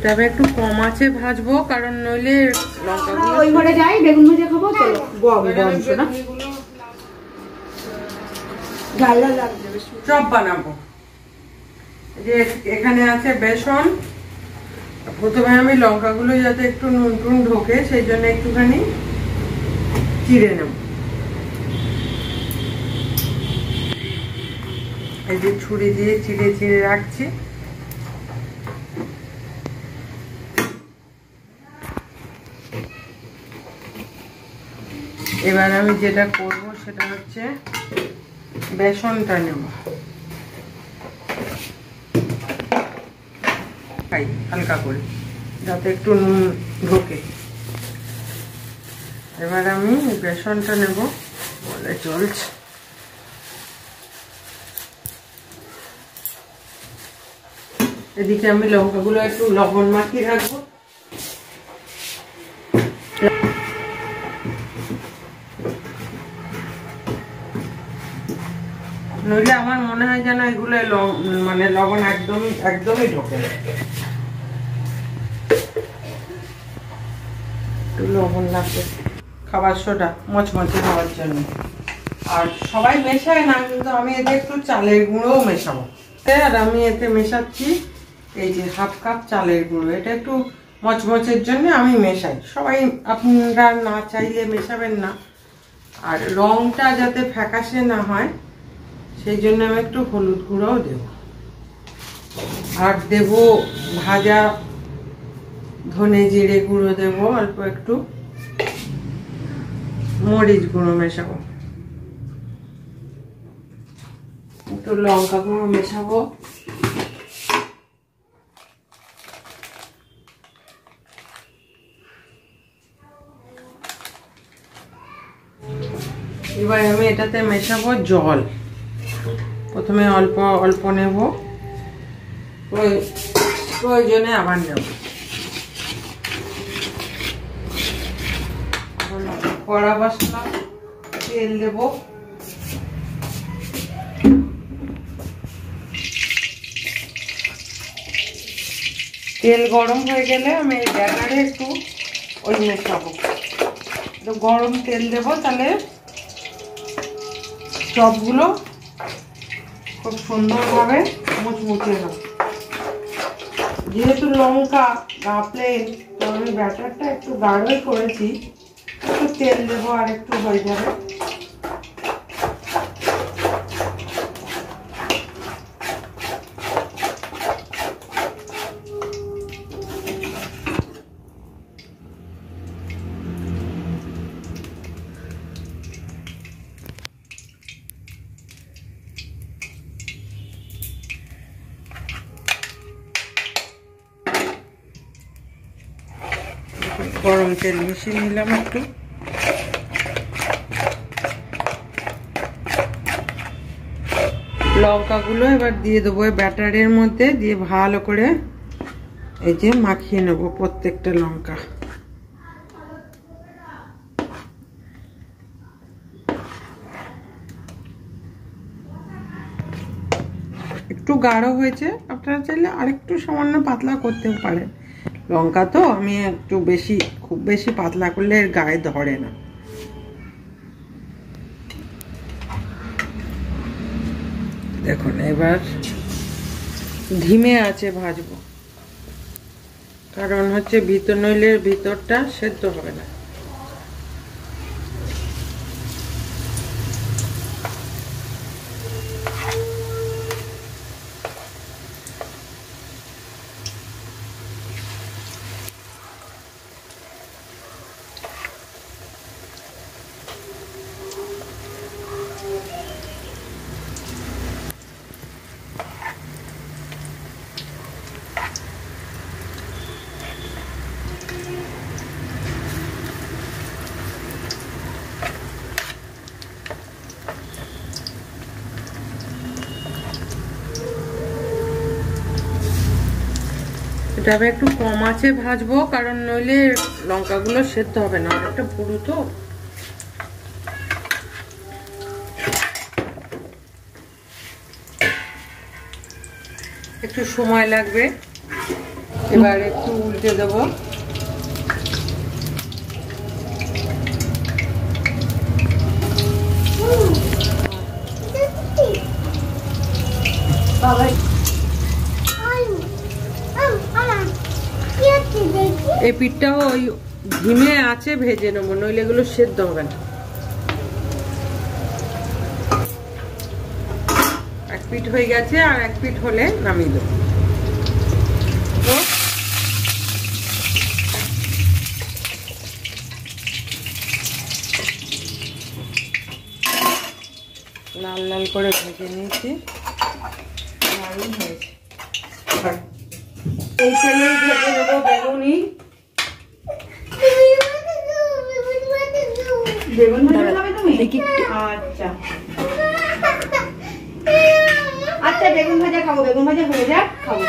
এটা আমি একটু কম আছে ভাজবো, কারণ নইলে লঙ্কাগুলো ওই ঘরে যাই, বেগুন ভাজা খাবো। চলো শোনা, চপ বানাবো। যে এখানে আছে বেসন, প্রথমে আমি লঙ্কাগুলো যাতে একটু নুন টুন ঢোকে সেই জন্য একটুখানি চিড়ে নেব। এই যে ছুরি দিয়ে চিড়ে চিড়ে রাখছি। এবার আমি যেটা করব সেটা হচ্ছে বেসনটা নেব, হালকা করে যাতে একটু নুন ঢোকে। এবার আমি বেসনটা নেব, বলে চলছে। এদিকে আমি লঙ্কাগুলো একটু লবণ মাখিয়ে রাখবো। নইলে আমার মনে হয় যেন এগুলো মানে লবণ একদমই ঢোকে না। একটু লবণ লাগবে, খাবার সোডা মচমচে হওয়ার জন্য। আর সবাই মেশায় না, কিন্তু আমি এতে একটু চালের গুঁড়োও মেশাবো। আর আমি এতে মেশাচ্ছি এই যে হাফ কাপ চালের গুঁড়ো। এটা একটু মচমচের জন্য আমি মেশাই, সবাই আপনারা না চাইলে মেশাবেন না। আর রংটা যাতে ফ্যাকাশে না হয় সেই জন্য আমি একটু হলুদ গুঁড়োও দেব। আর দেব ভাজা ধনে জিরে গুঁড়ো দেব, অল্প একটু মরিচ গুঁড়ো মেশাবো, একটু লঙ্কা গুঁড়ো মেশাবো। এবার আমি এটাতে মেশাবো জল। প্রথমে অল্প অল্প নেব, প্রয়োজনে আবার নেব। কড়া বসালাম, তেল দেব। তেল গরম হয়ে গেলে আমি এই ব্যাটারে একটু ওই মেশাবো। তো গরম তেল দেব, তাহলে চপগুলো খুব সুন্দরভাবে মুচমুচে হবে। যেহেতু লঙ্কা প্লেন, তো আমি ব্যাটারটা একটু গাঢ়ই করেছি, একটু তেল দেবো আর একটু হয়ে যাবে। গরম তেল মিশিয়ে নিলাম একটু। লঙ্কাগুলো এবার দিয়ে দেবো ব্যাটারের মধ্যে, দিয়ে ভালো করে এই যে মাখিয়ে নেব প্রত্যেকটা লঙ্কা। একটু গাঢ় হয়েছে, আপনারা চাইলে আরেকটু সামান্য পাতলা করতেও পারেন। লঙ্কা তো আমি একটু বেশি, খুব বেশি পাতলা করলে এর গায়ে ধরে না। দেখুন এবার ধিমে আঁচে ভাজবো, কারণ হচ্ছে নইলে ভিতরটা সেদ্ধ হবে না। এটা আমি একটু কম আঁচে ভাজবো, কারণ নইলে লঙ্কাগুলো সেদ্ধ হবে না, অনেকটা পুরু তো। একটু সময় লাগবে। এবার একটু উল্টে দেবো। এই পিঠটাও ওই ধিমে আছে ভেজে নেবো, নইলে এগুলো সেদ্ধ হবে না। এক পিঠ হয়ে গেছে, আর এক পিঠ হলে নামিয়ে দেবো। লাল লাল করে ভেজে নিয়েছি, দারুণ হয়েছে। এই তেলে ভেজে নেবো বেগুনি। বেগুন ভাজা খাবে তুমি? আচ্ছা আচ্ছা, বেগুন ভাজা খাবো, বেগুন ভাজা হয়ে যাক খাবো।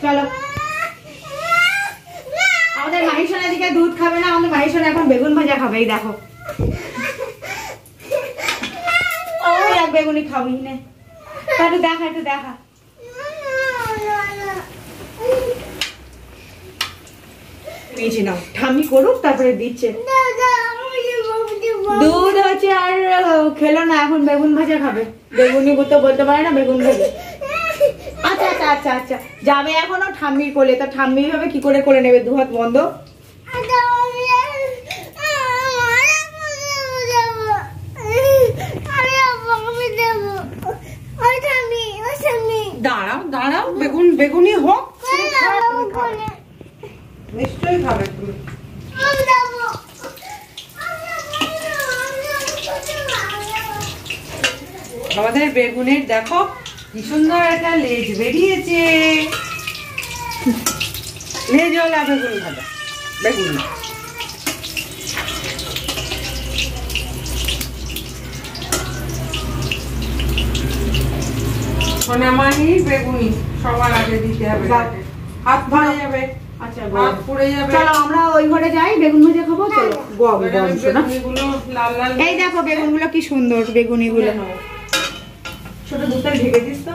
চলো, আমাদের মাহিসোনা এদিকে দুধ খাবে না, আমাদের মাহিসোনা এখন বেগুন ভাজা খাবে। এই দেখো, এক বেগুনি খাবি না, একটু দেখা, একটু দেখা। নিয়েছি নাও, ঠাম্মি করুক তারপরে দিচ্ছে। দুধ হচ্ছে আর খেলো না, এখন বেগুন ভাজা খাবে। বেগুনি তো বলতে পারে না, বেগুন ভাজা। আচ্ছা আচ্ছা আচ্ছা আচ্ছা, যাবে এখনো ঠাম্মির কোলে, তা ঠাম্মি ভাবে কি করে করে নেবে, দু হাত বন্ধ। দাঁড়াও দাঁড়াও, বেগুনি হোক, নিশ্চয়ই খাবে তুমি। আমাদের বেগুনের দেখো কি সুন্দর একটা লেজ বেরিয়েছে। লেজওয়ালা বেগুন ভাজা, বেগুন সোনামানি বেগুনি সবার আগে দিতে হবে, হাত ভরে যাবে। আচ্ছা, হাত পুড়ে যাবে। চলো আমরা ওই ঘরে যাই, বেগুন ভাজা খাবো। চলো, বেগুনিগুলো লাল লাল। এই দেখো বেগুনগুলো কি সুন্দর, বেগুনিগুলো। ছোট দুধটা ঢেকে দিস তো।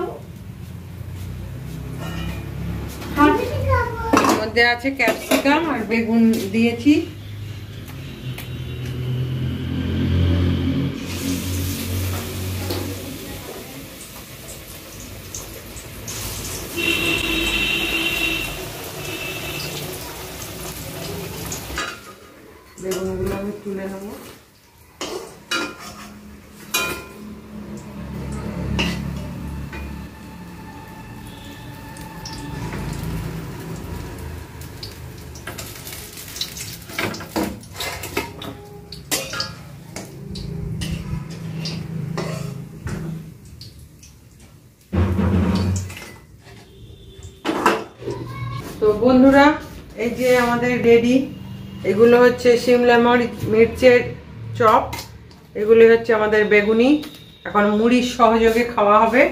মধ্যে আছে ক্যাপসিকাম আর বেগুন দিয়েছি। বেগুনগুলো আমি তুলে নেবো। তো বন্ধুরা, এই যে আমাদের রেডি, এগুলো হচ্ছে শিমলা মির্চের চপ, এগুলো হচ্ছে আমাদের বেগুনি। এখন মুড়ির সহযোগে খাওয়া হবে,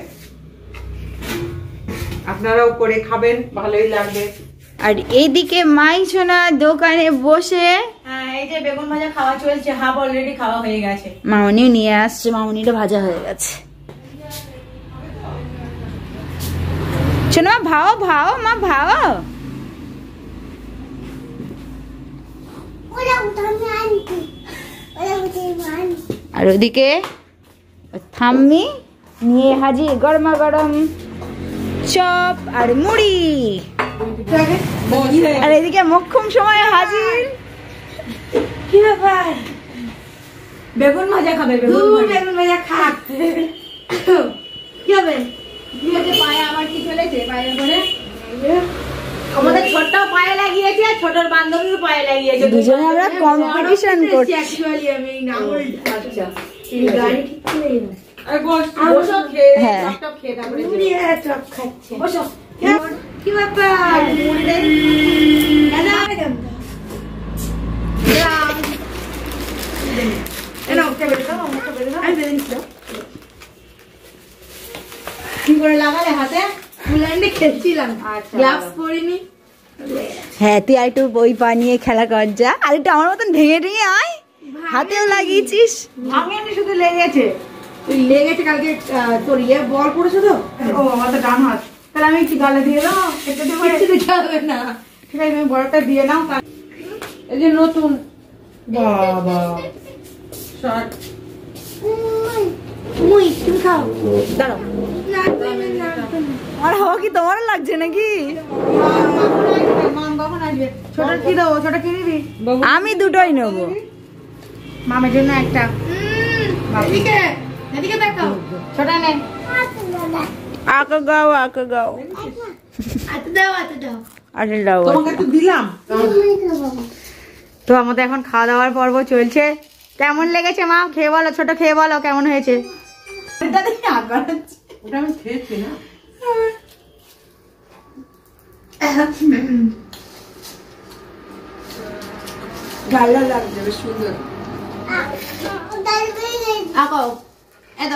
আপনারাও করে খাবেন, ভালোই লাগবে। আর এইদিকে মাইসোনা দোকানে বসে, হ্যাঁ এই যে বেগুন ভাজা খাওয়া চলছে, হাফ অলরেডি খাওয়া হয়ে গেছে। মামনিও নিয়ে আসছে, মামনিটা ভাজা হয়ে গেছে। শোনো ভাও ভাও, মা ভাও। আর ওদিকে থাম্মি নিয়ে হাজির গরমা গরম চপ আর মুড়ি। আর এদিকে মক্ষম সময় হাজির। কি ব্যাপার, বেগুন ভাজা খাবে? বেগুন ভাজা খাক। কি হবে? কি হয়েছে পায়ে? আমার কি চলেছে পায়ের করে? আমাদের ছোট্ট পায়ে লাগিয়েছে, আর ছোটর বান্ধবীও পায়ে লাগিয়েছে। দুজনে আমরা কম্পিটিশন করছি অ্যাকচুয়ালি। আমি না, আচ্ছা গাড়ি ঠিক করে না। আর বসো, খেয়ে চপ খেয়ে তারপরে মুড়ি আর চপ খাচ্ছে। বসো। কি ব্যাপার? মুড়ি দেন কেন? কি করে লাগালে হাতে? খেলছিলাম, গ্লাভস পরিনি। হ্যাঁ, তুই আর একটু বই বানিয়ে খেলা কর যা, আর একটু আমার মতন ভেঙে ভেঙে আয়। হাতেও লাগিয়েছিস? ভাঙেনি, শুধু লেগেছে। তুই লেগেছে কালকে তোর ইয়ে বল পড়েছে তো। ও আমার তো ডান হাত, তাহলে আমি একটু গালে দিয়ে দাও, একটু দিতে হবে না। ঠিক আছে, তুমি বড়টা দিয়ে নাও। এই যে নতুন বাবা শার্ট। তুমি খাও, দাঁড়াও। আর হাওয়া কি তোমার লাগছে নাকি? কখন আসবে? ছোট কি দেবো? ছোট কি নিবি? আমি দুটোই নেবো। মামের জন্য একটা। ছোট নে। আঁকা গাও, আঁকা গাও। আচ্ছা দাও। তোমাকে তো দিলাম। তো আমাদের এখন খাওয়া দাওয়ার পর্ব চলছে। কেমন লেগেছে মা? খেয়ে বলো, ছোট খেয়ে বলো কেমন হয়েছে। ওটা আমি খেয়েছি না। ভালো লাগছে, বেশ সুন্দর। আঁকাও এত